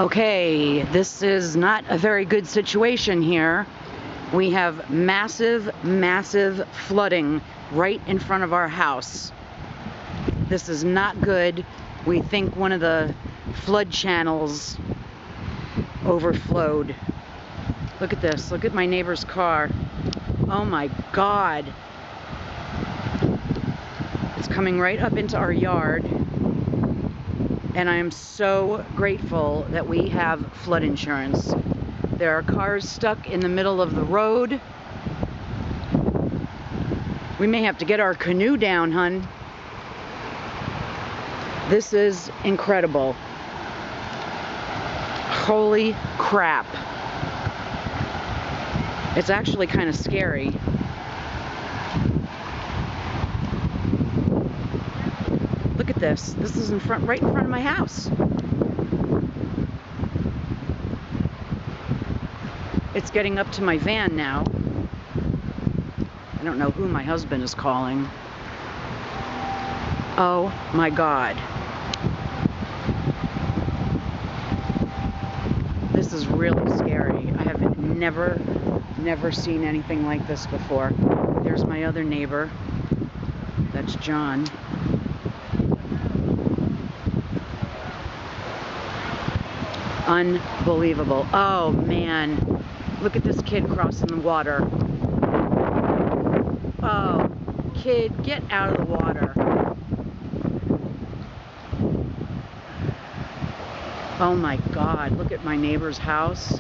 Okay, this is not a very good situation here. We have massive, massive flooding right in front of our house. This is not good. We think one of the flood channels overflowed. Look at this. Look at my neighbor's car. Oh my God. It's coming right up into our yard. And I am so grateful that we have flood insurance. There are cars stuck in the middle of the road. We may have to get our canoe down, hun. This is incredible. Holy crap. It's actually kind of scary. Look at this. This is right in front of my house. It's getting up to my van now. I don't know who my husband is calling. Oh my God. This is really scary. I have never seen anything like this before. There's my other neighbor. That's John. Unbelievable. Oh man. Look at this kid crossing the water. Oh, kid, get out of the water. Oh my God, look at my neighbor's house.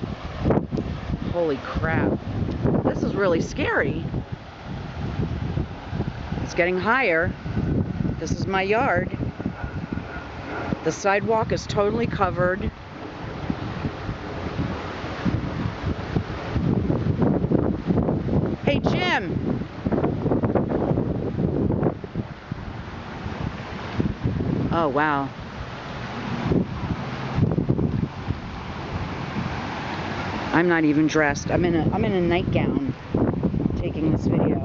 Holy crap. This is really scary. It's getting higher. This is my yard. The sidewalk is totally covered. Hey, Jim. Oh, wow. I'm not even dressed. I'm in a nightgown taking this video.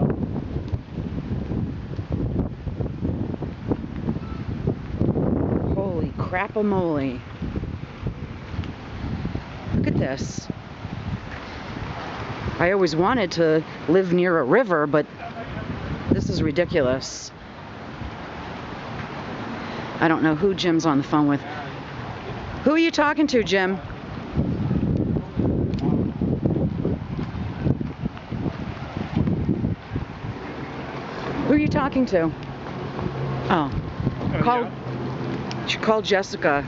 Holy crap-a-moly. Look at this. I always wanted to live near a river, but this is ridiculous. I don't know who Jim's on the phone with. Who are you talking to, Jim? Who are you talking to? Oh. Call Jessica.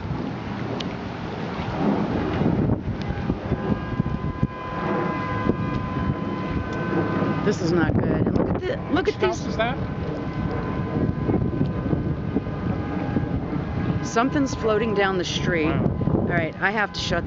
This is not good. And look at these. Is that? Something's floating down the street. Wow. All right, I have to shut